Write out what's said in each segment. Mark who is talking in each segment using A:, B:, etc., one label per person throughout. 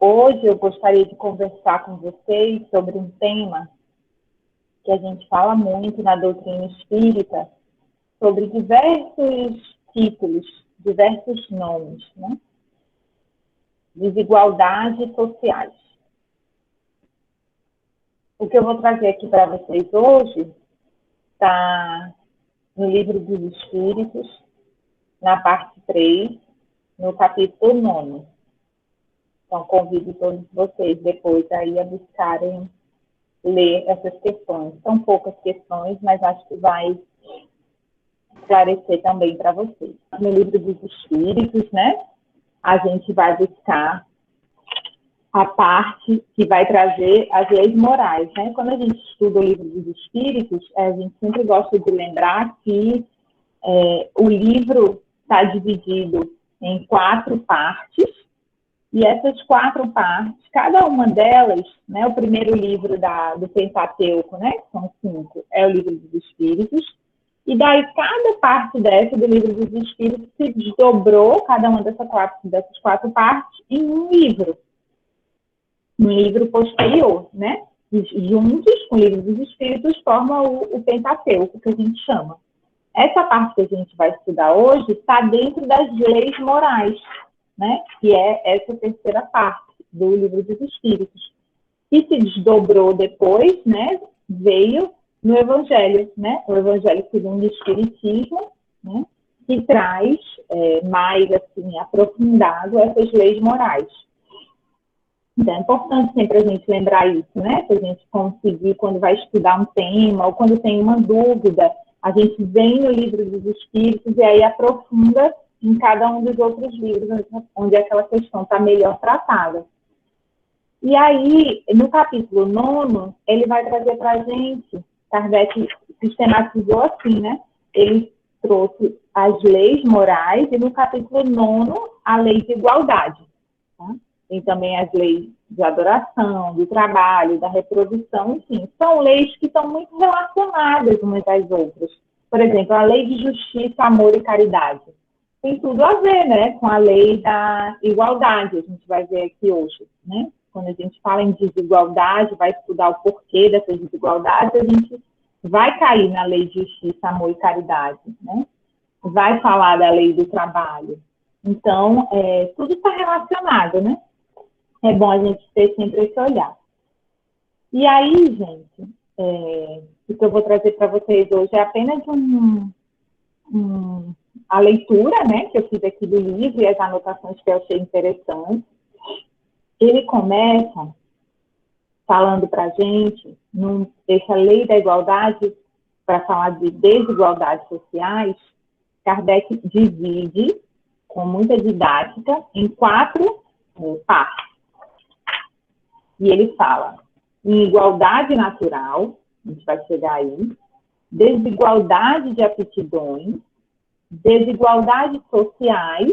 A: Hoje eu gostaria de conversar com vocês sobre um tema que a gente fala muito na doutrina espírita, sobre diversos títulos, diversos nomes, né? Desigualdades sociais. O que eu vou trazer aqui para vocês hoje está no Livro dos Espíritos, na parte 3, no capítulo 9. Então, convido todos vocês depois aí a buscarem ler essas questões. São poucas questões, mas acho que vai esclarecer também para vocês. No Livro dos Espíritos, né, a gente vai buscar a parte que vai trazer as leis morais, né? Quando a gente estuda o Livro dos Espíritos, a gente sempre gosta de lembrar que o livro está dividido em 4 partes, e essas 4 partes, cada uma delas, né, o primeiro livro do Pentateuco, né, que são 5, é o Livro dos Espíritos, e daí cada parte do Livro dos Espíritos se desdobrou, cada uma dessas 4 partes, em um livro posterior, né? E juntos, com o Livro dos Espíritos, forma o Pentateuco, que a gente chama. Essa parte que a gente vai estudar hoje está dentro das leis morais, né? Que é essa terceira parte do Livro dos Espíritos. E se desdobrou depois, né? Veio no Evangelho, né? O Evangelho segundo o Espiritismo, né? Que traz mais assim, aprofundado essas leis morais. Então, é importante sempre a gente lembrar isso, né? Para a gente conseguir, quando vai estudar um tema ou quando tem uma dúvida, a gente vem no Livro dos Espíritos e aí aprofunda em cada um dos outros livros, onde aquela questão está melhor tratada. E aí, no capítulo 9, ele vai trazer para a gente, Kardec sistematizou assim, né? Ele trouxe as leis morais e no capítulo 9, a lei de igualdade. Tá? Tem também as leis de adoração, do trabalho, da reprodução, enfim, são leis que estão muito relacionadas umas às outras. Por exemplo, a lei de justiça, amor e caridade. Tem tudo a ver, né, com a lei da igualdade, a gente vai ver aqui hoje, né? Quando a gente fala em desigualdade, vai estudar o porquê dessas desigualdades, a gente vai cair na lei de justiça, amor e caridade, né? Vai falar da lei do trabalho. Então, tudo está relacionado, né? É bom a gente ter sempre esse olhar. E aí, gente, o que eu vou trazer para vocês hoje é apenas a leitura, né, que eu fiz aqui do livro e as anotações que eu achei interessantes. Ele começa falando para a gente, essa lei da igualdade, para falar de desigualdades sociais, Kardec divide, com muita didática, em 4 partes. E ele fala em igualdade natural, a gente vai chegar aí, desigualdade de aptidões, desigualdades sociais,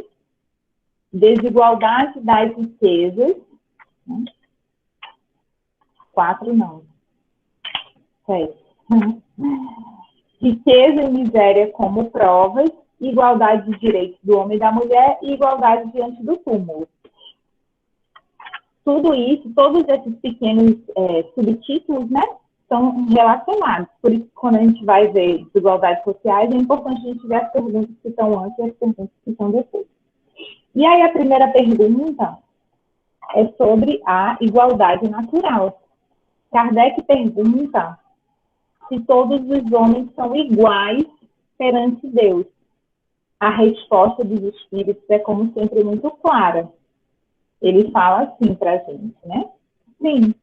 A: desigualdade das riquezas, né? 4 não, 7. Riqueza e miséria como provas, igualdade de direitos do homem e da mulher e igualdade diante do túmulo. Tudo isso, todos esses pequenos subtítulos, né, são relacionados. Por isso, quando a gente vai ver desigualdades sociais, é importante a gente ver as perguntas que estão antes e as perguntas que estão depois. E aí, a primeira pergunta é sobre a igualdade natural. Kardec pergunta se todos os homens são iguais perante Deus. A resposta dos espíritos é, como sempre, muito clara. Ele fala assim para a gente, né? Sim,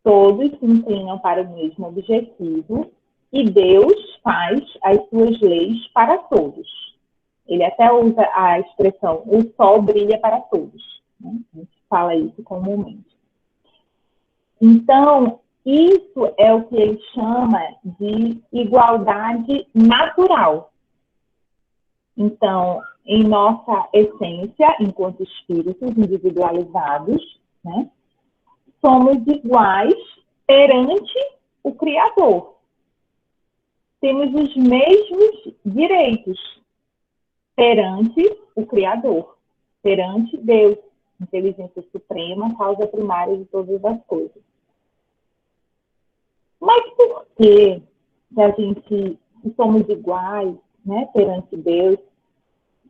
A: todos se inclinam para o mesmo objetivo e Deus faz as suas leis para todos. Ele até usa a expressão, o sol brilha para todos. Né? A gente fala isso comumente. Então, isso é o que ele chama de igualdade natural. Então, em nossa essência, enquanto espíritos individualizados, né, somos iguais perante o Criador. Temos os mesmos direitos perante o Criador, perante Deus. inteligência suprema, causa primária de todas as coisas. Mas por que a gente, se somos iguais, né, perante Deus,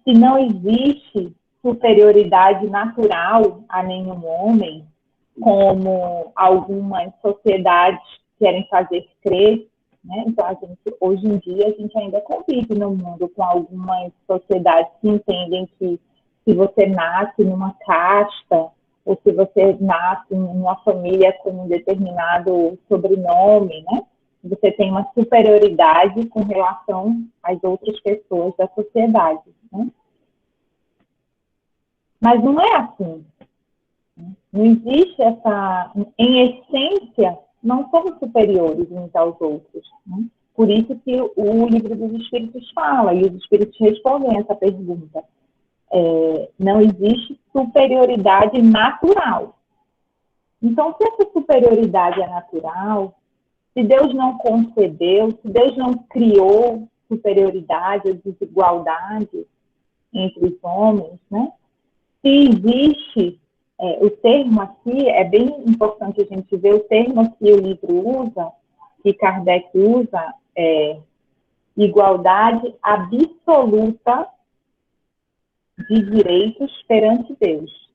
A: se não existe superioridade natural a nenhum homem, como algumas sociedades querem fazer crer, né? Então, hoje em dia, a gente ainda convive no mundo com algumas sociedades que entendem que se você nasce numa casta, ou se você nasce em uma família com um determinado sobrenome, né? Você tem uma superioridade com relação às outras pessoas da sociedade, né? Mas não é assim. Não existe essa... Em essência, não somos superiores uns aos outros, né? Por isso que o Livro dos Espíritos fala, e os Espíritos respondem essa pergunta. Não existe superioridade natural. Então, se essa superioridade é natural, se Deus não concedeu, se Deus não criou superioridade ou desigualdade entre os homens, né? Se existe, o termo aqui, é bem importante a gente ver o termo que o livro usa, que Kardec usa, igualdade absoluta de direitos perante Deus.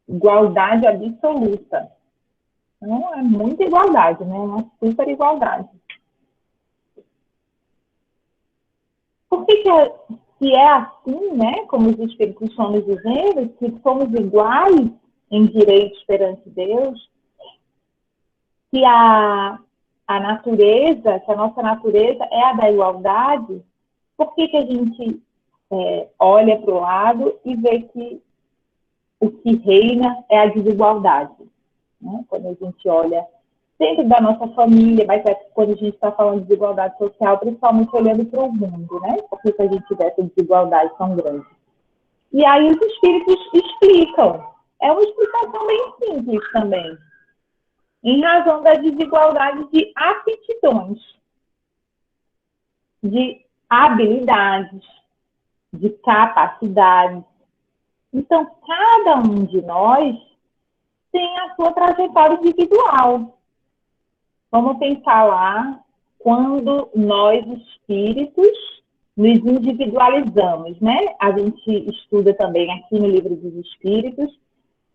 A: Igualdade absoluta. Então, é muita igualdade, né? Uma super igualdade. Por que se é assim, né? Como os Espíritos estão nos dizendo, que somos iguais em direitos perante Deus, que a natureza, que a nossa natureza é a da igualdade, por que a gente olha para o lado e vê que o que reina é a desigualdade? Né? Quando a gente olha dentro da nossa família, mas quando a gente está falando de desigualdade social, principalmente olhando para o mundo, né? Por que a gente vê essa desigualdade tão grande? E aí os espíritos explicam. É uma explicação bem simples também. Em razão da desigualdade de aptidões, de habilidades, de capacidades. Então, cada um de nós tem a sua trajetória individual. Vamos pensar lá quando nós, espíritos, nos individualizamos, né? A gente estuda também aqui no Livro dos Espíritos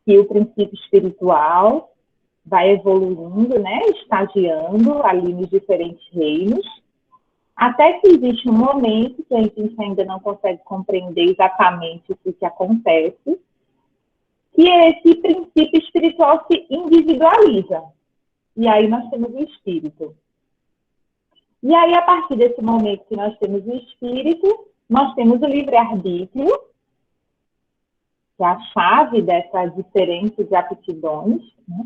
A: que o princípio espiritual vai evoluindo, né? Estagiando ali nos diferentes reinos, até que existe um momento que a gente ainda não consegue compreender exatamente o que acontece, que esse princípio espiritual se individualiza. E aí nós temos o espírito. E aí, a partir desse momento que nós temos o espírito, nós temos o livre-arbítrio, que é a chave dessas diferentes aptidões, né?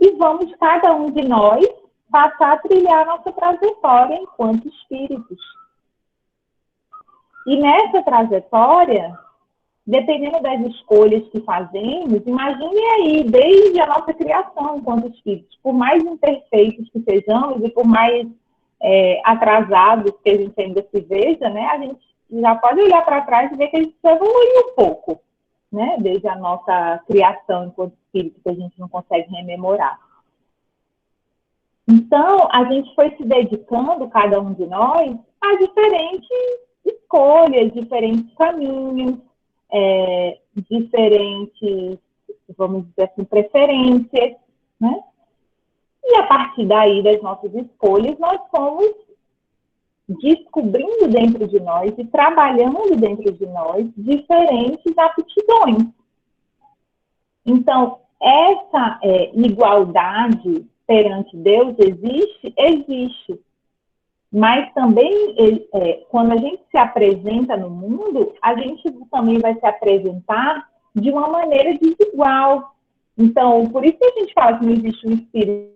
A: E vamos, cada um de nós, passar a trilhar a nossa trajetória enquanto espíritos. E nessa trajetória, dependendo das escolhas que fazemos, imagine aí, desde a nossa criação enquanto espíritos, por mais imperfeitos que sejamos e por mais atrasados que a gente ainda se veja, né, a gente já pode olhar para trás e ver que a gente evoluiu um pouco, né, desde a nossa criação enquanto espírito, que a gente não consegue rememorar. Então, a gente foi se dedicando, cada um de nós, a diferentes escolhas, diferentes caminhos, diferentes, vamos dizer assim, preferências, né? E a partir daí das nossas escolhas, nós fomos descobrindo dentro de nós e trabalhando dentro de nós diferentes aptidões. Então, essa igualdade perante Deus existe? Existe. Mas também, quando a gente se apresenta no mundo, a gente também vai se apresentar de uma maneira desigual. Então, por isso que a gente fala que não existe um espírito,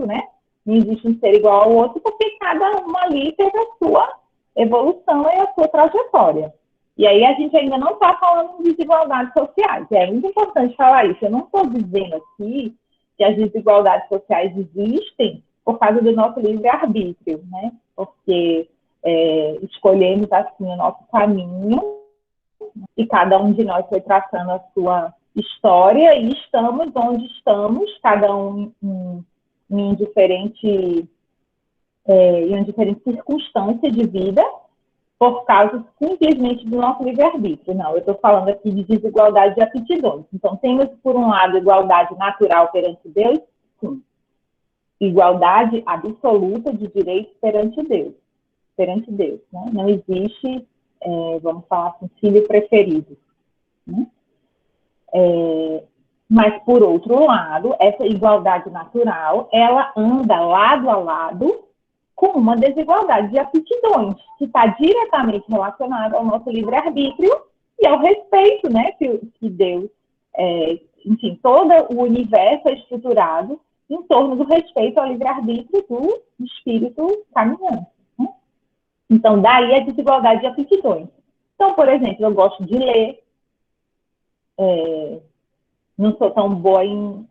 A: né? Não existe um ser igual ao outro, porque cada um ali teve a sua evolução e a sua trajetória. E aí a gente ainda não está falando de desigualdades sociais. É muito importante falar isso. Eu não estou dizendo aqui que as desigualdades sociais existem por causa do nosso livre-arbítrio, né? Porque escolhemos assim o nosso caminho e cada um de nós foi traçando a sua história, e estamos onde estamos, cada um em diferente circunstância de vida, por causa simplesmente do nosso livre-arbítrio. Não, eu estou falando aqui de desigualdade de aptidões. Então, temos, por um lado, igualdade natural perante Deus, sim. Igualdade absoluta de direitos perante Deus. Né? Não existe, vamos falar assim, filho preferido. Né? Mas, por outro lado, essa igualdade natural, ela anda lado a lado com uma desigualdade de aptidões, que está diretamente relacionada ao nosso livre-arbítrio e ao respeito, né, que Deus, enfim, todo o universo é estruturado em torno do respeito ao livre-arbítrio do espírito caminhante. Né? Então, daí a desigualdade de aptidões. Então, por exemplo, eu gosto de ler, não sou tão boa em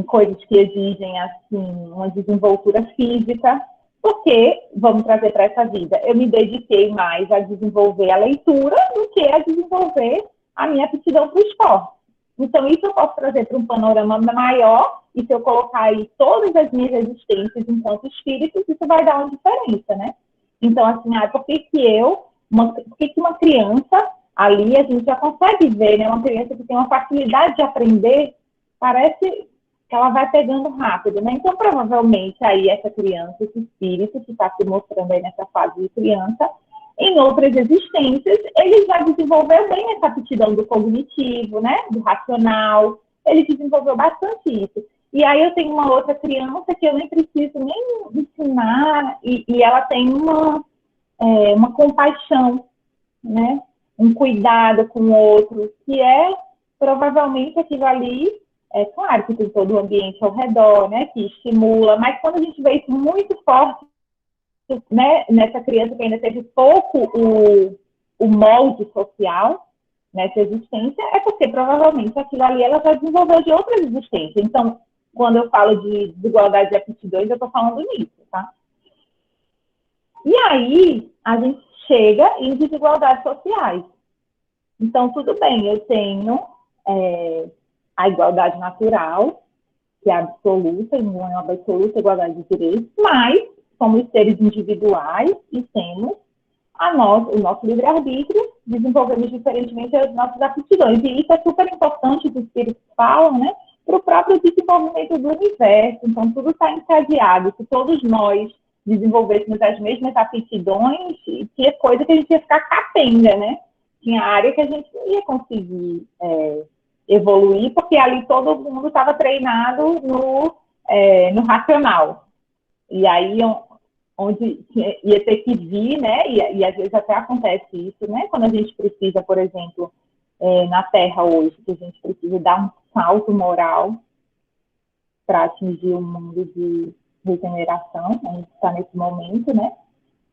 A: coisas que exigem, assim, uma desenvoltura física, porque, vamos trazer para essa vida, eu me dediquei mais a desenvolver a leitura do que a desenvolver a minha aptidão para o esporte. Então, isso eu posso trazer para um panorama maior, e se eu colocar aí todas as minhas existências enquanto espíritos, isso vai dar uma diferença, né? Então, assim, por que uma criança ali, a gente já consegue ver, né? Uma criança que tem uma facilidade de aprender, parece que ela vai pegando rápido, né? Então, provavelmente, aí essa criança, esse espírito que está se mostrando aí nessa fase de criança, em outras existências, ele já desenvolveu bem essa aptidão do cognitivo, né? Do racional, ele desenvolveu bastante isso. E aí eu tenho uma outra criança que eu nem preciso nem ensinar, e ela tem uma compaixão, né? Um cuidado com o outro, que é provavelmente aquilo ali. É claro que tem todo o ambiente ao redor, né, que estimula, mas quando a gente vê isso muito forte, né, nessa criança que ainda teve pouco o molde social nessa existência, é porque provavelmente aquilo ali ela já desenvolveu de outras existências. Então, quando eu falo de desigualdade de aptidões, eu estou falando nisso, tá? E aí, a gente chega em desigualdades sociais. Então, tudo bem, eu tenho a igualdade natural, que é absoluta, e não é uma absoluta igualdade de direitos, mas somos seres individuais e temos o nosso livre-arbítrio, desenvolvemos diferentemente as nossas aptidões. E isso é super importante, os espíritos falam, né, para o próprio desenvolvimento do universo. Então, tudo está encadeado. Se todos nós desenvolvêssemos as mesmas aptidões, que é coisa que a gente ia ficar capenga, né? Tinha área que a gente não ia conseguir evoluir, porque ali todo mundo estava treinado no racional. E aí, onde ia ter que vir, né? E às vezes até acontece isso, né? Quando a gente precisa, por exemplo, na Terra hoje, que a gente precisa dar um salto moral para atingir um mundo de regeneração, a gente está nesse momento, né?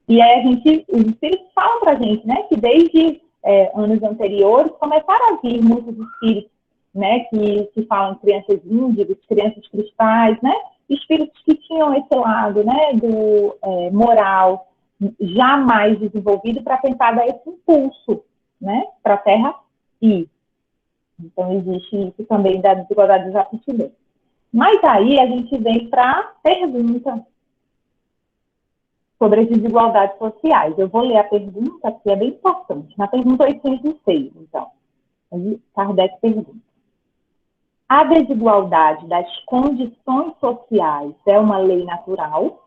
A: E aí os espíritos falam para a gente, né? Que desde anos anteriores começaram a vir muitos espíritos, né? Que falam crianças índigas, crianças cristais, né? Espíritos que tinham esse lado, né? Do moral já mais desenvolvido para tentar dar esse impulso, né? Para a Terra ir. Então, existe isso também da desigualdade dos aptidões. Mas aí a gente vem para a pergunta sobre as desigualdades sociais. Eu vou ler a pergunta, que é bem importante. Na pergunta 806, então. Kardec pergunta: a desigualdade das condições sociais é uma lei natural?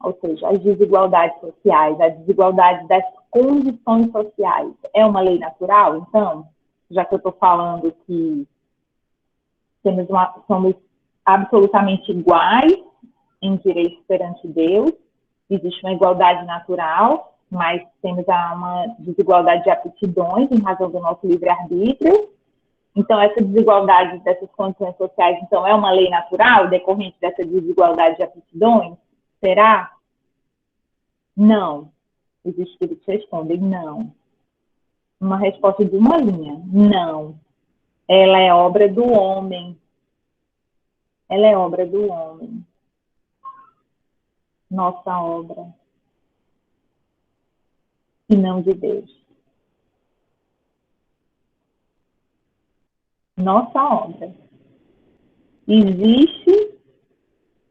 A: Ou seja, as desigualdades sociais, a desigualdade das condições sociais é uma lei natural? Então, já que eu estou falando que somos absolutamente iguais em direitos perante Deus, existe uma igualdade natural, mas temos uma desigualdade de aptidões em razão do nosso livre-arbítrio. Então, essa desigualdade dessas condições sociais, então, é uma lei natural decorrente dessa desigualdade de aptidões? Será? Não. Os espíritos respondem não. Uma resposta de uma linha: não. Ela é obra do homem. Ela é obra do homem. Nossa obra. E não de Deus. nossa obra. Existe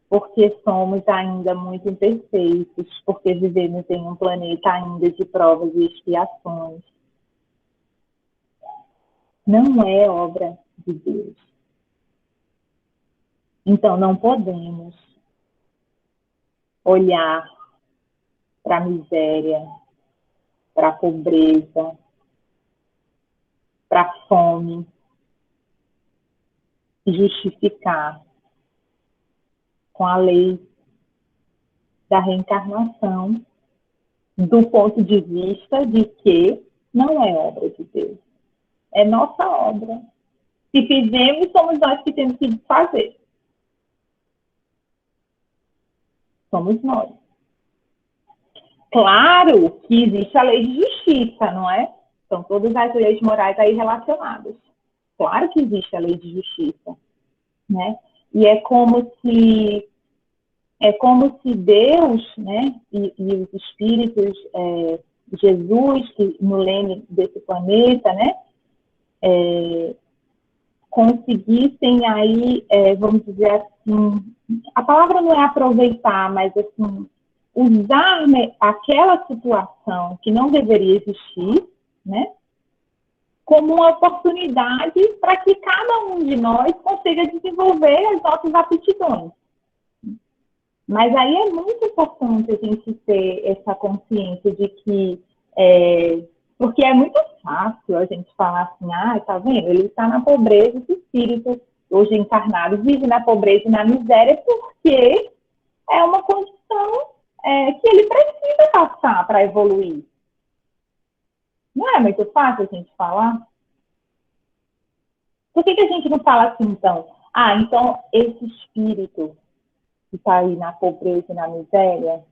A: porque somos ainda muito imperfeitos, porque vivemos em um planeta ainda de provas e expiações. Não é obra de Deus. Então, não podemos olhar para a miséria, para a pobreza, para a fome e justificar com a lei da reencarnação do ponto de vista de que não é obra de Deus. É nossa obra. Se fizemos, somos nós que temos que fazer. Somos nós. Claro que existe a lei de justiça, não é? São todas as leis morais aí relacionadas. Claro que existe a lei de justiça, né? E é como se Deus, né, e os espíritos, Jesus, que no leme desse planeta, né, conseguissem aí, vamos dizer assim, a palavra não é aproveitar, mas assim, usar, né, aquela situação que não deveria existir, né, como uma oportunidade para que cada um de nós consiga desenvolver as nossas aptidões. Mas aí é muito importante a gente ter essa consciência de que, porque é muito fácil a gente falar assim, tá vendo? Ele está na pobreza, esse espírito hoje encarnado vive na pobreza e na miséria porque é uma condição que ele precisa passar para evoluir. Não é muito fácil a gente falar? Por que a gente não fala assim, então? Então esse espírito que está aí na pobreza e na miséria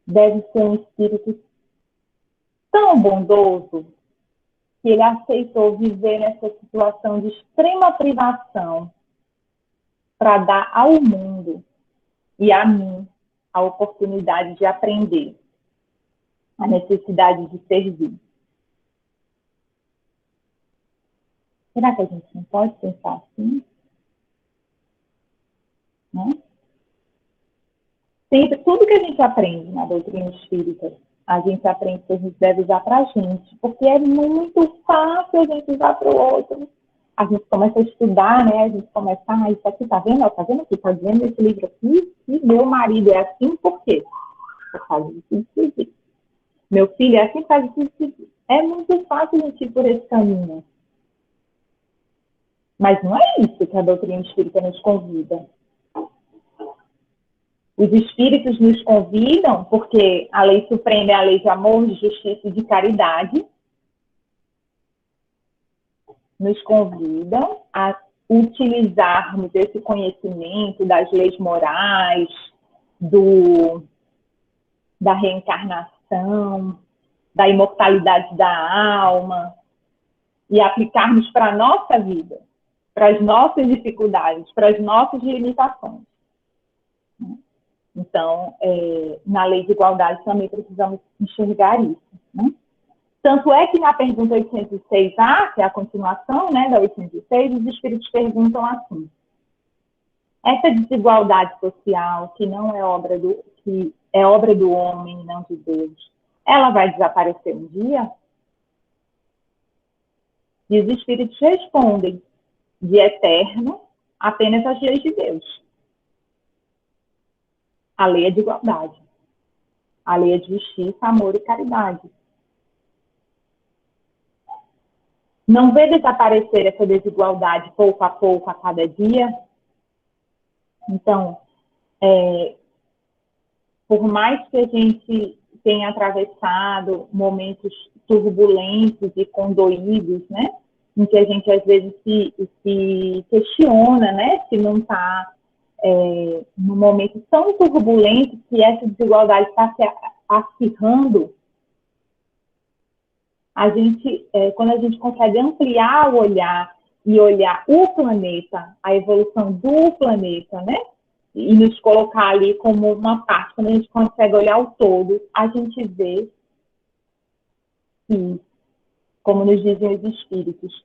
A: deve ser um espírito tão bondoso que ele aceitou viver nessa situação de extrema privação para dar ao mundo e a mim a oportunidade de aprender, a necessidade de servir. Será que a gente não pode pensar assim? Né? Sempre, tudo que a gente aprende na doutrina espírita, a gente aprende que a gente deve usar para a gente, porque é muito fácil a gente usar para o outro. A gente começa a estudar, né? A gente começa, isso aqui, tá vendo? Tá vendo aqui? Tá vendo esse livro aqui? E meu marido é assim, por quê? Por causa disso. Meu filho é assim, por causa disso. É muito fácil a gente ir por esse caminho. Mas não é isso que a doutrina espírita nos convida. Os espíritos nos convidam, porque a lei suprema é a lei de amor, de justiça e de caridade, nos convidam a utilizarmos esse conhecimento das leis morais, da reencarnação, da imortalidade da alma, e aplicarmos para a nossa vida, para as nossas dificuldades, para as nossas limitações. Então, na lei de igualdade também precisamos enxergar isso. Né? Tanto é que na pergunta 806A, que é a continuação, né, da 806, os espíritos perguntam assim: essa desigualdade social, que não é obra que é obra do homem, não de Deus, ela vai desaparecer um dia? E os espíritos respondem: de eterno, apenas as leis de Deus. A lei é de igualdade. A lei é de justiça, amor e caridade. Não vê desaparecer essa desigualdade pouco a pouco, a cada dia? Então, por mais que a gente tenha atravessado momentos turbulentos e condoídos, né? Em que a gente, às vezes, se questiona, né? Se não está num momento tão turbulento que essa desigualdade está se acirrando, quando a gente consegue ampliar o olhar e olhar o planeta, a evolução do planeta, né? E nos colocar ali como uma parte, quando a gente consegue olhar o todo, a gente vê que, como nos dizem os espíritos,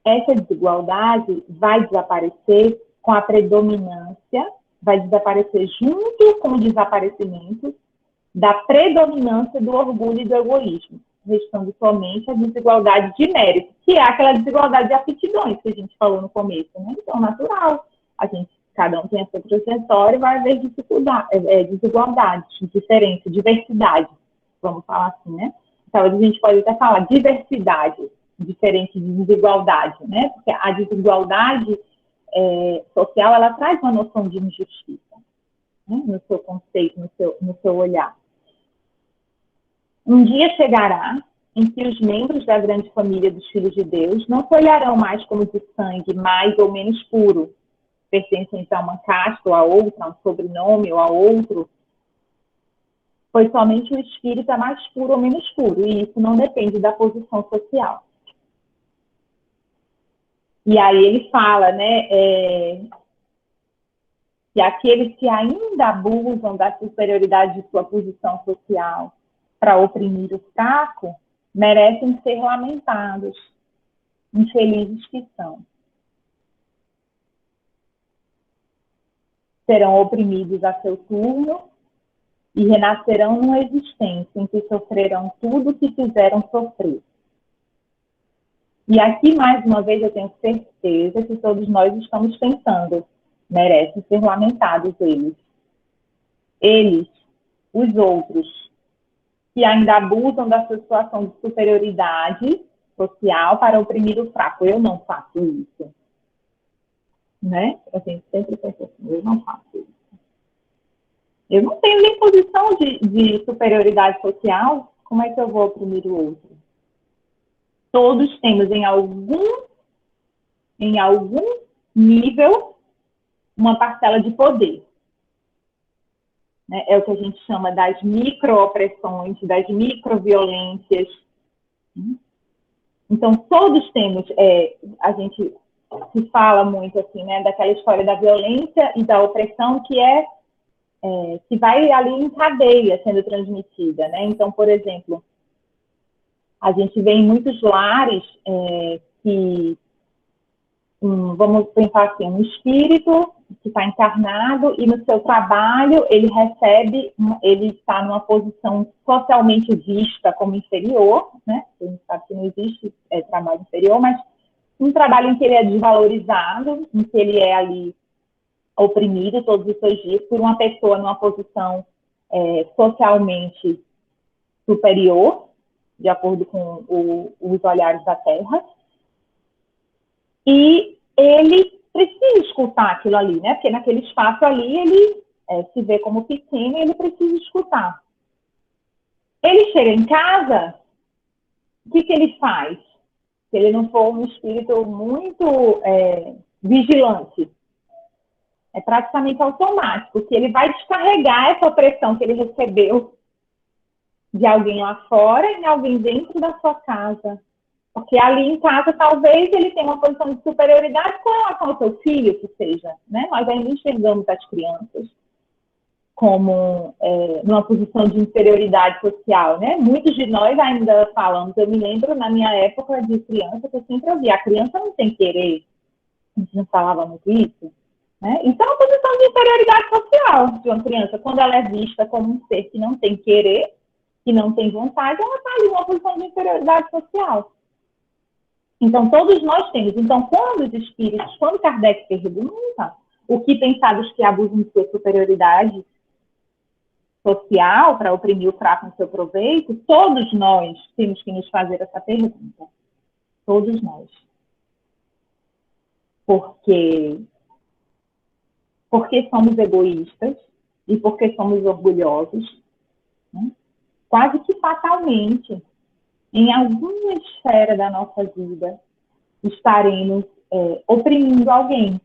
A: essa desigualdade vai desaparecer com a predominância, vai desaparecer junto com o desaparecimento da predominância do orgulho e do egoísmo, restando somente a desigualdade de mérito, que é aquela desigualdade de aptidões que a gente falou no começo, né? Então, natural, cada um tem a sua trajetória e vai haver desigualdades, diferença, diversidade, vamos falar assim, né? Então, a gente pode até falar diversidade, diferente de desigualdade, né? Porque a desigualdade social, ela traz uma noção de injustiça, né? No seu conceito, no seu olhar. Um dia chegará em que os membros da grande família dos filhos de Deus não se olharão mais como de sangue mais ou menos puro, pertencentes a uma casta ou a outra, a um sobrenome ou a outro, pois somente o espírito é mais puro ou menos puro, e isso não depende da posição social. E aí ele fala, né, que aqueles que ainda abusam da superioridade de sua posição social para oprimir o fraco, merecem ser lamentados, infelizes que são. Serão oprimidos a seu turno e renascerão numa existência em que sofrerão tudo o que fizeram sofrer. E aqui, mais uma vez, eu tenho certeza que todos nós estamos pensando, merecem ser lamentados eles. Eles, os outros, que ainda abusam da sua situação de superioridade social para oprimir o fraco. Eu não faço isso. Né? A gente sempre pensa assim, eu não faço isso. Eu não tenho nem posição de superioridade social, como é que eu vou oprimir o outro? Todos temos em algum nível uma parcela de poder. É o que a gente chama das micro-opressões, das microviolências. Então, todos temos, a gente se fala muito assim, né, daquela história da violência e da opressão que vai ali em cadeia sendo transmitida, né? Então, por exemplo, a gente vê em muitos lares que, vamos pensar assim, um espírito que está encarnado e no seu trabalho ele está numa posição socialmente vista como inferior, né? A gente sabe que não existe trabalho inferior, mas um trabalho em que ele é desvalorizado, em que ele é ali oprimido todos os seus dias por uma pessoa numa posição socialmente superior, de acordo com os olhares da Terra, e ele precisa escutar aquilo ali, né? Porque naquele espaço ali ele se vê como pequeno e ele precisa escutar. Ele chega em casa, o que ele faz? Se ele não for um espírito muito vigilante, é praticamente automático, que ele vai descarregar essa opressão que ele recebeu de alguém lá fora e de alguém dentro da sua casa. Porque ali em casa, talvez ele tenha uma posição de superioridade com relação ao seu filho, que seja. Né? Nós ainda enxergamos as crianças como numa posição de inferioridade social. Né? Muitos de nós ainda falamos, eu me lembro na minha época de criança, que eu sempre ouvia, a criança não tem querer. A gente não falava muito isso. Né? Então, é uma posição de inferioridade social de uma criança, quando ela é vista como um ser que não tem querer, que não tem vontade, ela está ali numa posição de inferioridade social. Então, todos nós temos. Então, quando Kardec pergunta o que pensar dos que abusam de sua superioridade social para oprimir o fraco no seu proveito, todos nós temos que nos fazer essa pergunta. Todos nós. Porque somos egoístas e porque somos orgulhosos, né? Quase que fatalmente, em alguma esfera da nossa vida, estaremos oprimindo alguém.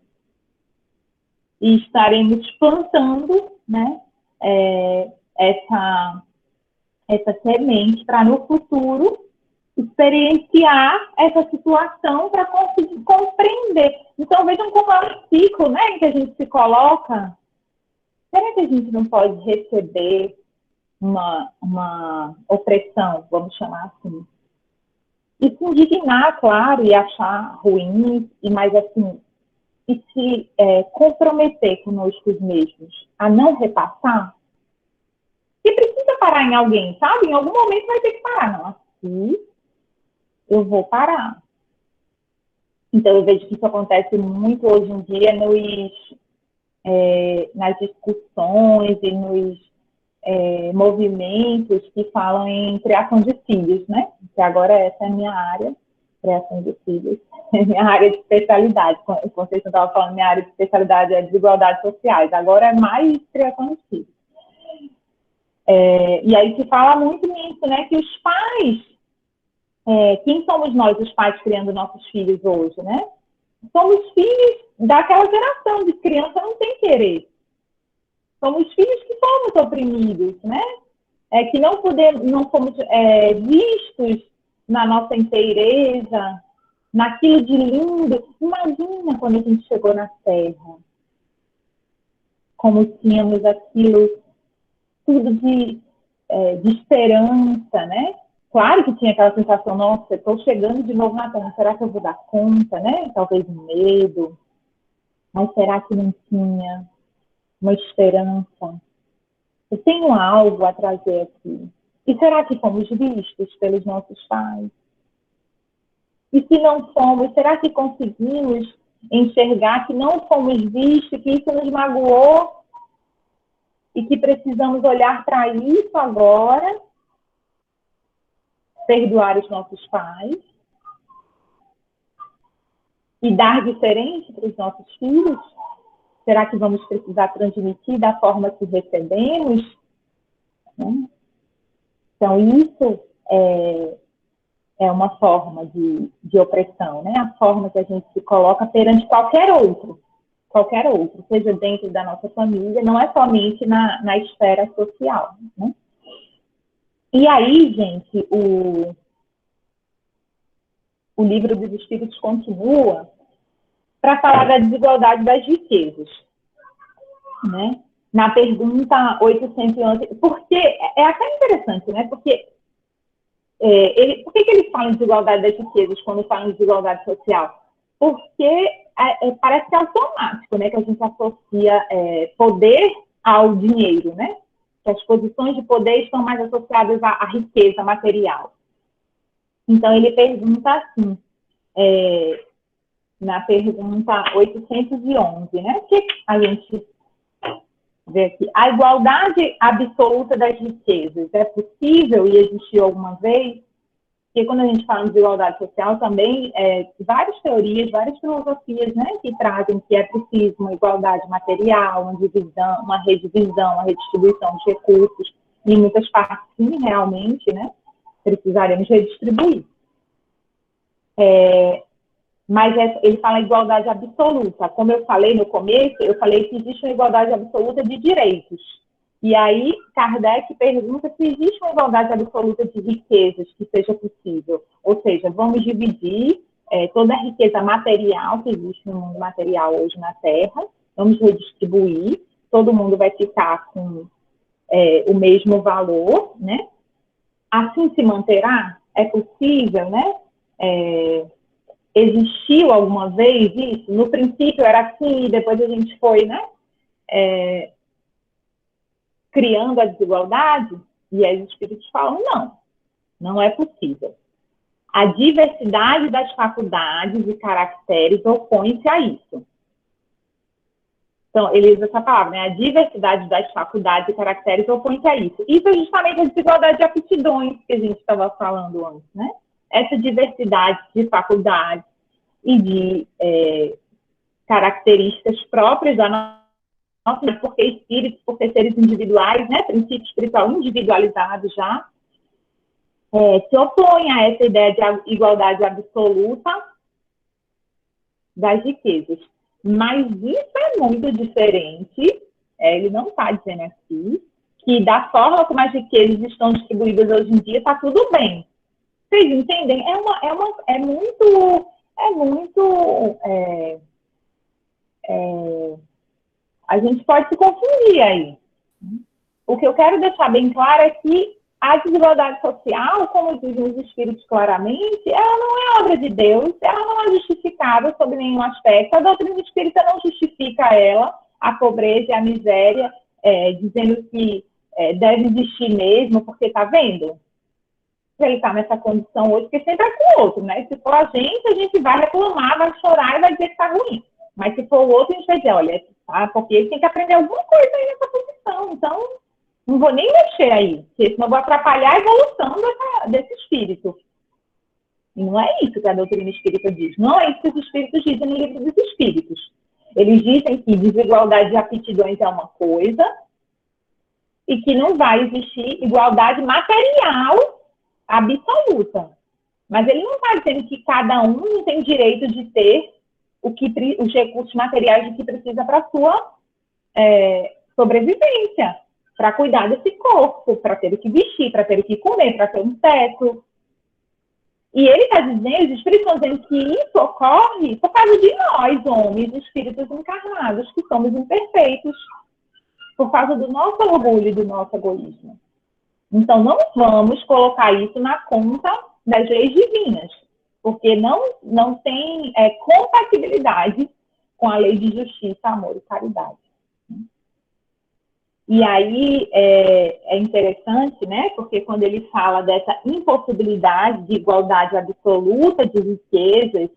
A: E estaremos plantando, né, essa semente para, no futuro, experienciar essa situação para conseguir compreender. Então, vejam como é um ciclo, né, em que a gente se coloca. Será que a gente não pode receber uma opressão, vamos chamar assim, E se indignar, claro, e achar ruim, e mais assim, e se comprometer conosco mesmos a não repassar, se precisa parar em alguém, sabe? Em algum momento vai ter que parar. Não, assim eu vou parar. Então, eu vejo que isso acontece muito hoje em dia nas discussões e nos movimentos que falam em criação de filhos, né? Que agora essa é a minha área, criação de filhos, é minha área de especialidade. Quando vocês estavam falando, minha área de especialidade é desigualdades sociais, agora é mais criação de filhos. E aí se fala muito nisso, né? Que os pais, quem somos nós, os pais, criando nossos filhos hoje, né? Somos filhos daquela geração de criança não tem querer. Somos filhos que fomos oprimidos, né? Que não fomos vistos na nossa inteireza, naquilo de lindo. Imagina quando a gente chegou na Terra, como tínhamos aquilo tudo de esperança, né? Claro que tinha aquela sensação, nossa, estou chegando de novo na Terra, será que eu vou dar conta, né? Talvez medo, mas será que não tinha uma esperança? Eu tenho algo a trazer aqui. E será que fomos vistos pelos nossos pais? E se não fomos, será que conseguimos enxergar que não fomos vistos, que isso nos magoou e que precisamos olhar para isso agora, perdoar os nossos pais e dar diferente para os nossos filhos? Será que vamos precisar transmitir da forma que recebemos? Né? Então, isso é uma forma de opressão, né? A forma que a gente se coloca perante qualquer outro, seja dentro da nossa família, não é somente na esfera social, né? E aí, gente, o livro dos Espíritos continua para falar da desigualdade das riquezas, né? Na pergunta 811, porque é até interessante, né? Porque por que ele fala em desigualdade das riquezas quando fala em desigualdade social? Porque parece que é automático, né? Que a gente associa poder ao dinheiro, né? Que as posições de poder estão mais associadas à riqueza material. Então, ele pergunta assim, na pergunta 811, né? Que a gente vê aqui. A igualdade absoluta das riquezas é possível e existiu alguma vez? Porque quando a gente fala em desigualdade social, também várias teorias, várias filosofias, né, que trazem que é preciso uma igualdade material, uma divisão, uma redivisão, uma redistribuição de recursos. Em muitas partes, sim, realmente, né, precisaremos redistribuir. Mas ele fala em igualdade absoluta. Como eu falei no começo, eu falei que existe uma igualdade absoluta de direitos. E aí, Kardec pergunta se existe uma igualdade absoluta de riquezas que seja possível. Ou seja, vamos dividir toda a riqueza material que existe no mundo material hoje na Terra, vamos redistribuir, todo mundo vai ficar com o mesmo valor, né? Assim se manterá? É possível, né? Existiu alguma vez isso? No princípio era assim, e depois a gente foi, né? Criando a desigualdade, e aí os espíritos falam, não é possível. A diversidade das faculdades e caracteres opõe-se a isso. Então, ele usa essa palavra, né? A diversidade das faculdades e caracteres opõe-se a isso. Isso é justamente a desigualdade de aptidões que a gente estava falando antes, né? Essa diversidade de faculdades e de características próprias da nossa, porque espíritos, por ser seres individuais, né? Princípio espiritual individualizado já, se opõe a essa ideia de igualdade absoluta das riquezas. Mas isso é muito diferente, ele não está dizendo aqui, que da forma como as riquezas estão distribuídas hoje em dia, está tudo bem. Vocês entendem? A gente pode se confundir aí. O que eu quero deixar bem claro é que A desigualdade social, como dizem os espíritos claramente, ela não é obra de Deus, ela não é justificável sob nenhum aspecto. A doutrina espírita não justifica ela, a pobreza e a miséria, dizendo que deve existir mesmo, porque está vendo? Ele está nessa condição hoje, porque sempre é com o outro, né? Se for a gente vai reclamar, vai chorar e vai dizer que está ruim. Mas se for o outro, a gente vai dizer, olha, tá, porque ele tem que aprender alguma coisa aí nessa posição. Então, não vou nem mexer aí, porque senão vou atrapalhar a evolução desse espírito. E não é isso que a doutrina espírita diz. Não é isso que os espíritos dizem no livro dos espíritos. Eles dizem que desigualdade de aptidões é uma coisa e que não vai existir igualdade material absoluta. Mas ele não está dizendo que cada um não tem direito de ter os recursos materiais de que precisa para a sua sobrevivência, para cuidar desse corpo, para ter o que vestir, para ter o que comer, para ter um teto. E ele está dizendo, os espíritos estão dizendo que isso ocorre por causa de nós, homens, espíritos encarnados, que somos imperfeitos, por causa do nosso orgulho e do nosso egoísmo. Então, não vamos colocar isso na conta das leis divinas, porque não tem compatibilidade com a lei de justiça, amor e caridade. E aí é interessante, né? Porque quando ele fala dessa impossibilidade de igualdade absoluta de riquezas,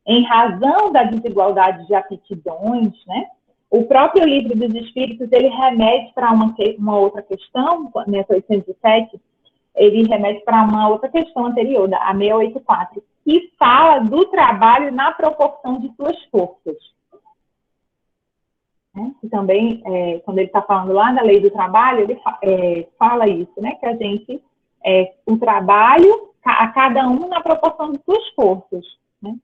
A: em razão da desigualdade de aptidões, né? O próprio livro dos Espíritos, ele remete para uma outra questão, nessa 807, ele remete para uma outra questão anterior, a 684, que fala do trabalho na proporção de suas forças. E também, quando ele está falando lá da lei do trabalho, ele fala isso, né? Que a gente, o trabalho, a cada um na proporção de suas forças, né?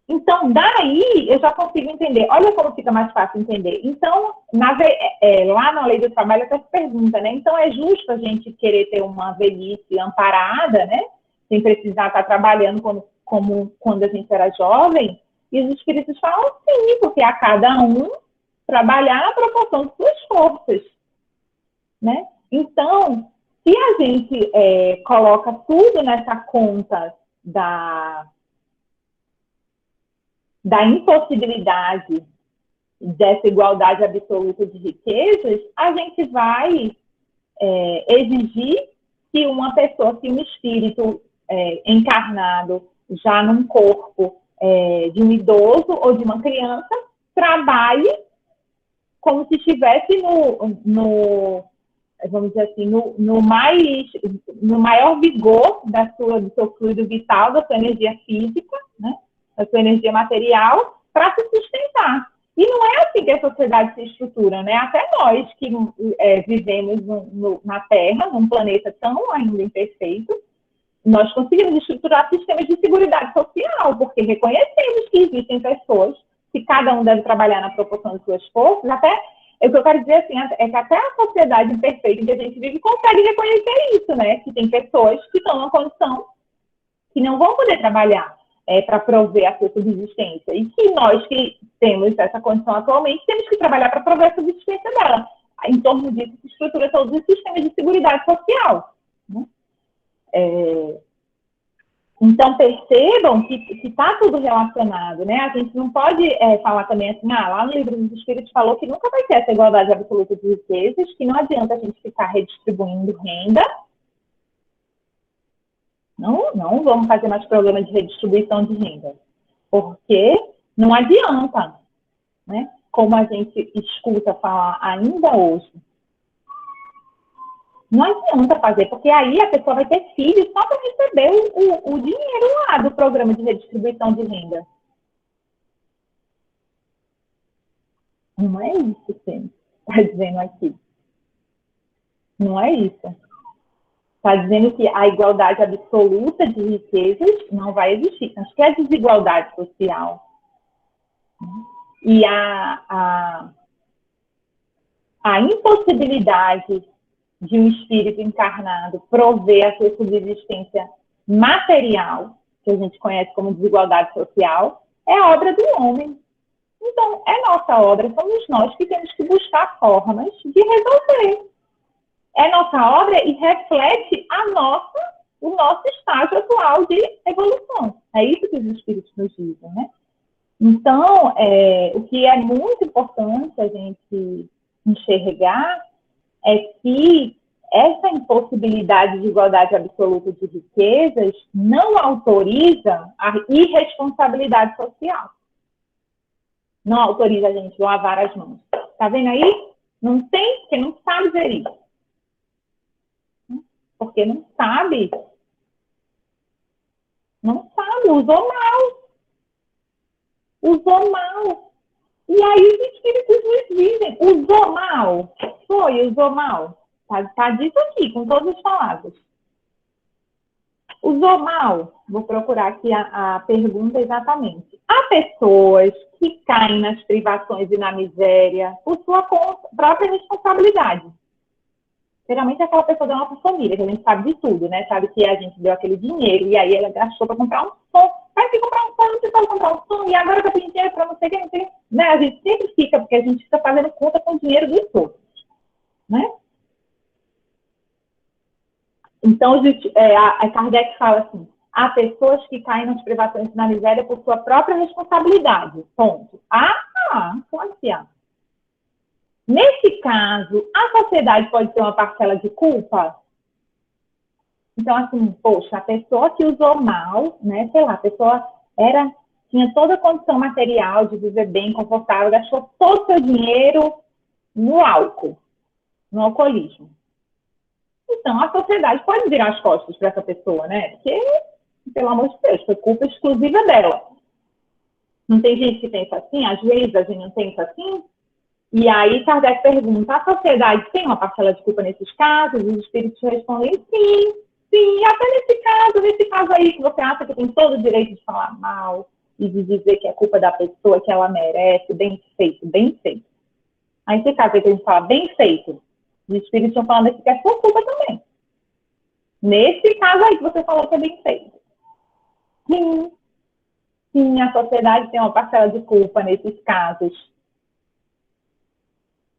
A: Então, daí, eu já consigo entender. Olha como fica mais fácil entender. Então, lá na lei do trabalho, até se pergunta, né? Então, é justo a gente querer ter uma velhice amparada, né? Sem precisar estar trabalhando como quando a gente era jovem? E os espíritos falam sim, porque a cada um trabalhar na proporção de suas forças, né? Então, se a gente coloca tudo nessa conta da impossibilidade dessa igualdade absoluta de riquezas, a gente vai exigir que uma pessoa, que um espírito encarnado já num corpo de um idoso ou de uma criança, trabalhe como se estivesse vamos dizer assim, no maior vigor do seu fluido vital, da sua energia física, né? Da sua energia material, para se sustentar. E não é assim que a sociedade se estrutura, né? Até nós que vivemos na Terra, num planeta tão ainda imperfeito, nós conseguimos estruturar sistemas de seguridade social, porque reconhecemos que existem pessoas que cada um deve trabalhar na proporção de suas forças. Até, o que eu quero dizer assim, é que até a sociedade imperfeita em que a gente vive consegue reconhecer isso, né? Que tem pessoas que estão numa condição que não vão poder trabalhar para prover a sua subsistência. E que nós que temos essa condição atualmente, temos que trabalhar para prover a subsistência dela. Em torno disso se estrutura todos os sistemas de seguridade social, né? Então, percebam que está tudo relacionado, né? A gente não pode falar também assim, lá no livro dos Espíritos falou que nunca vai ter essa igualdade absoluta de riquezas, que não adianta a gente ficar redistribuindo renda. Não vamos fazer mais programa de redistribuição de renda, porque não adianta, né? Como a gente escuta falar ainda hoje. Não adianta fazer, porque aí a pessoa vai ter filhos só para receber o dinheiro lá do programa de redistribuição de renda. Não é isso que está dizendo aqui. Não é isso. Está dizendo que a igualdade absoluta de riquezas não vai existir. Acho que é a desigualdade social. E a impossibilidade de um espírito encarnado prover a sua subsistência material, que a gente conhece como desigualdade social, é obra do homem. Então, é nossa obra, somos nós que temos que buscar formas de resolver. é nossa obra e reflete o nosso estágio atual de evolução. É isso que os espíritos nos dizem, né? Então, o que é muito importante a gente enxergar é que essa impossibilidade de igualdade absoluta de riquezas não autoriza a irresponsabilidade social. Não autoriza a gente a lavar as mãos. Tá vendo aí? Não tem, porque não sabe ver isso. Porque não sabe. Não sabe, usou mal. Usou mal. E aí os espíritos nos dizem, usou mal. Usou mal. Tá dito aqui, com todas as palavras. Usou mal? Vou procurar aqui a pergunta exatamente. Há pessoas que caem nas privações e na miséria por sua própria responsabilidade. Geralmente é aquela pessoa da nossa família, que a gente sabe de tudo, né? Sabe que a gente deu aquele dinheiro e aí ela gastou para comprar um som. Vai que comprar um som, não precisa comprar um som, e agora que eu tenho dinheiro para não sei o que, não sei o que. Né? A gente sempre fica, porque a gente fica fazendo conta com o dinheiro dos outros. Né? Então, a Kardec fala assim, há pessoas que caem nas privações e na miséria por sua própria responsabilidade. Ponto. Como assim? Nesse caso, a sociedade pode ter uma parcela de culpa? Então, assim, poxa, a pessoa que usou mal, né, sei lá, a pessoa tinha toda a condição material de viver bem, confortável, gastou todo o seu dinheiro no álcool, no alcoolismo. Então, a sociedade pode virar as costas para essa pessoa, né? Porque, pelo amor de Deus, foi culpa exclusiva dela. Não tem gente que pensa assim? Às vezes a gente não pensa assim? E aí, Kardec pergunta, a sociedade tem uma parcela de culpa nesses casos? Os espíritos respondem sim. Sim, até nesse caso aí que você acha que tem todo o direito de falar mal e de dizer que é culpa da pessoa, que ela merece, bem feito, bem feito. Aí, nesse caso aí que a gente fala bem feito, os espíritos estão falando que é sua culpa também. Nesse caso aí que você falou que é bem feito. Sim, sim, a sociedade tem uma parcela de culpa nesses casos.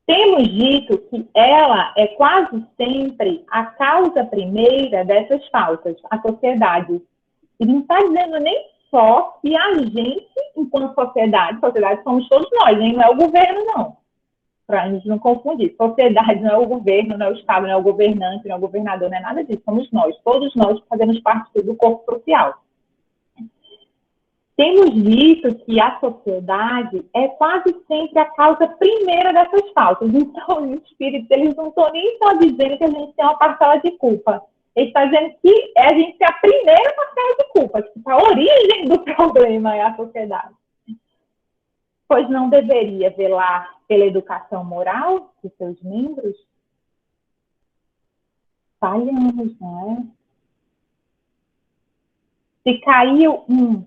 A: Temos dito que ela é quase sempre a causa primeira dessas faltas, a sociedade. E não está dizendo nem só que a gente, enquanto sociedade somos todos nós, hein? Não é o governo, não. Para a gente não confundir. Sociedade não é o governo, não é o Estado, não é o governante, não é o governador, não é nada disso. Somos nós, todos nós fazemos parte do corpo social. Temos visto que a sociedade é quase sempre a causa primeira dessas faltas. Então, os espíritos, eles não estão nem só dizendo que a gente tem uma parcela de culpa. Eles estão dizendo que a gente tem a primeira parcela de culpa, que a origem do problema é a sociedade. Pois não deveria velar pela educação moral de seus membros? Falhamos, não é? Se caiu um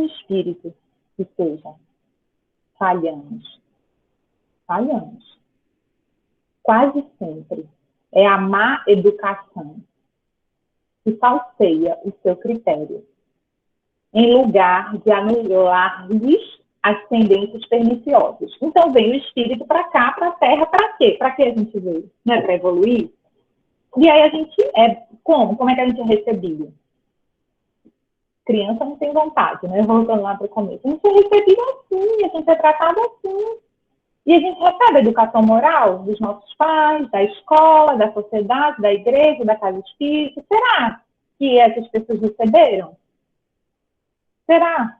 A: espírito que seja, falhamos. Quase sempre é a má educação que falseia o seu critério, em lugar de anular-lhes as tendências perniciosas. Então vem o espírito para cá, para a Terra, para quê? Para que a gente veio? Não é para evoluir? E aí a gente como? Como é que a gente é recebido? Criança não tem vontade, né? Voltando lá para o começo. A gente é recebido assim, a gente é tratado assim. E a gente recebe a educação moral dos nossos pais, da escola, da sociedade, da igreja, da casa espírita. Será que essas pessoas receberam? Será?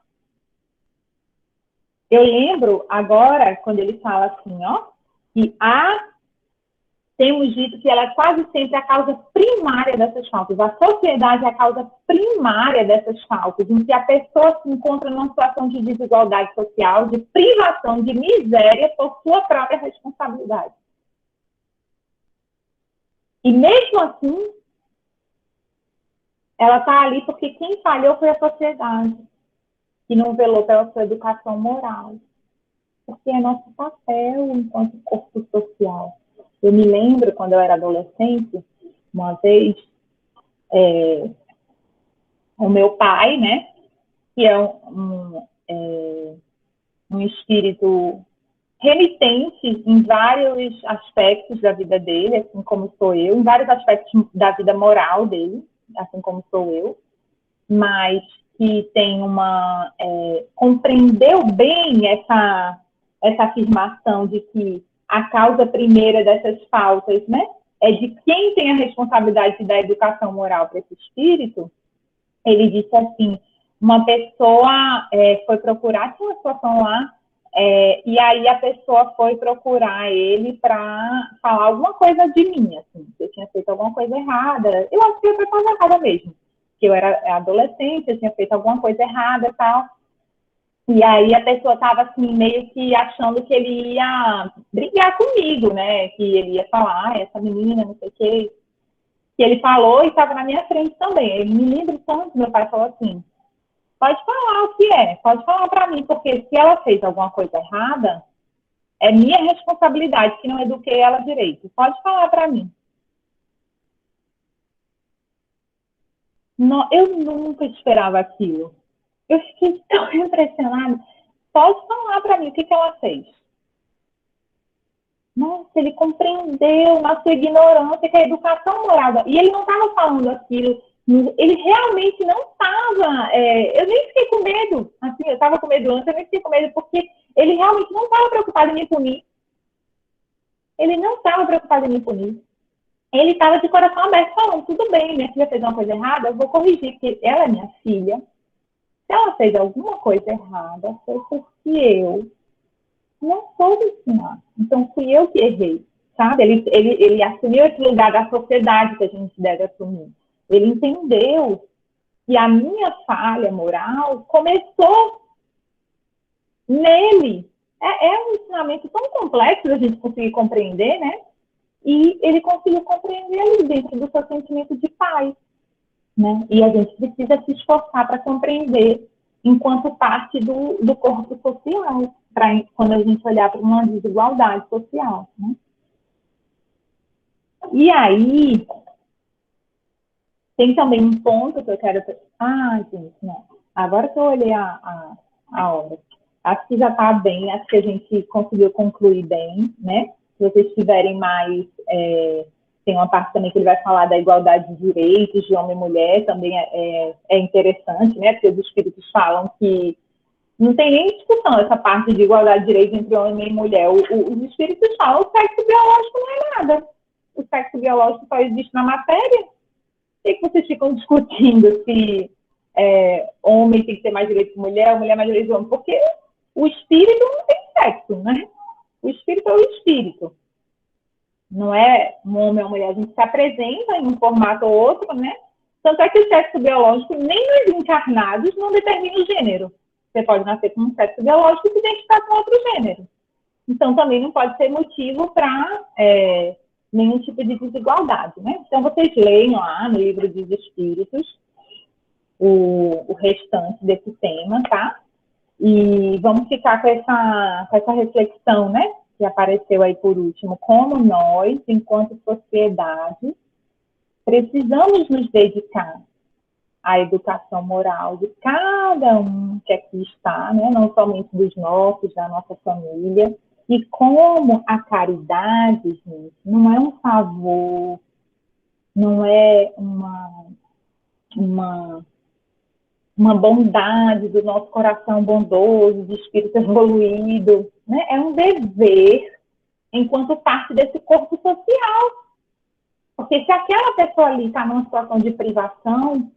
A: Eu lembro agora, quando ele fala assim, que temos dito que ela é quase sempre a causa primária dessas faltas. A sociedade é a causa primária dessas faltas, em que a pessoa se encontra numa situação de desigualdade social, de privação, de miséria por sua própria responsabilidade. E mesmo assim, ela está ali porque quem falhou foi a sociedade, que não velou pela sua educação moral. Porque é nosso papel enquanto corpo social. Eu me lembro, quando eu era adolescente, uma vez, o meu pai, né, que é um espírito remitente em vários aspectos da vida dele, assim como sou eu, em vários aspectos da vida moral dele, assim como sou eu, mas que tem compreendeu bem essa afirmação de que a causa primeira dessas faltas, né, é de quem tem a responsabilidade da educação moral para esse espírito. Ele disse assim, uma pessoa foi procurar, tinha uma situação lá, e aí a pessoa foi procurar ele para falar alguma coisa de mim, assim, que eu tinha feito alguma coisa errada. Eu acho que eu fiz coisa errada mesmo, que eu era adolescente, eu tinha feito alguma coisa errada e tal. E aí a pessoa estava assim, meio que achando que ele ia brigar comigo, né? Que ele ia falar, essa menina, não sei o quê. Que ele falou e estava na minha frente também. Ele me lembra tanto, meu pai falou assim, pode falar o que é, pode falar para mim, porque se ela fez alguma coisa errada, é minha responsabilidade que não eduquei ela direito. Pode falar para mim. Não, eu nunca esperava aquilo. Eu fiquei tão impressionada. Pode falar para mim o que ela fez. Nossa, ele compreendeu na sua ignorância que a educação moral... E ele não estava falando aquilo, ele realmente não estava... eu nem fiquei com medo, assim, eu estava com medo antes, eu nem fiquei com medo, porque ele realmente não estava preocupado em me punir. Ele não estava preocupado em me punir. Ele estava de coração aberto falando, tudo bem, minha filha fez uma coisa errada, eu vou corrigir, porque ela é minha filha. Se ela fez alguma coisa errada, foi porque eu não soube ensinar. Então, fui eu que errei, sabe? Ele assumiu esse lugar da sociedade que a gente deve assumir. Ele entendeu que a minha falha moral começou nele. É um ensinamento tão complexo da gente conseguir compreender, né? E ele conseguiu compreender ali dentro do seu sentimento de pai, né? E a gente precisa se esforçar para compreender enquanto parte do corpo social, para quando a gente olhar para uma desigualdade social, né? E aí, tem também um ponto que eu quero... Ah, gente, não. Agora que eu olhei a hora, acho que já está bem, acho que a gente conseguiu concluir bem, né? Se vocês tiverem mais... tem uma parte também que ele vai falar da igualdade de direitos de homem e mulher, também é interessante, né? Porque os espíritos falam que não tem nem discussão essa parte de igualdade de direitos entre homem e mulher. Os espíritos falam que o sexo biológico não é nada. O sexo biológico só existe na matéria. Por que vocês ficam discutindo se homem tem que ter mais direito que mulher, mulher mais direito que homem? Porque o espírito não tem sexo, né? O espírito é o espírito. Não é um homem ou uma mulher. A gente se apresenta em um formato ou outro, né? Tanto é que o sexo biológico, nem nos encarnados, não determina o gênero. Você pode nascer com um sexo biológico e se identificar com outro gênero. Então, também não pode ser motivo para nenhum tipo de desigualdade, né? Então, vocês leiam lá no Livro dos Espíritos o restante desse tema, tá? E vamos ficar com essa reflexão, né? Que apareceu aí por último. Como nós, enquanto sociedade, precisamos nos dedicar à educação moral de cada um que aqui está, né? Não somente dos nossos, da nossa família. E como a caridade, gente, não é um favor, não é uma bondade do nosso coração bondoso, de espírito evoluído, né? É um dever enquanto parte desse corpo social. Porque se aquela pessoa ali está numa situação de privação,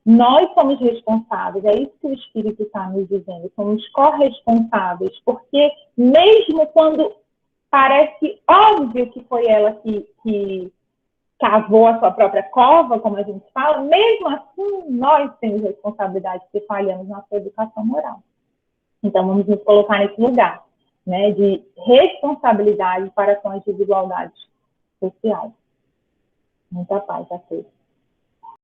A: nós somos responsáveis, é isso que o Espírito está nos dizendo, somos corresponsáveis, porque mesmo quando parece óbvio que foi ela que cavou a sua própria cova, como a gente fala, mesmo assim, nós temos responsabilidade porque falhamos na sua educação moral. Então, vamos nos colocar nesse lugar, né, de responsabilidade para com as desigualdades sociais. Muita paz a todos.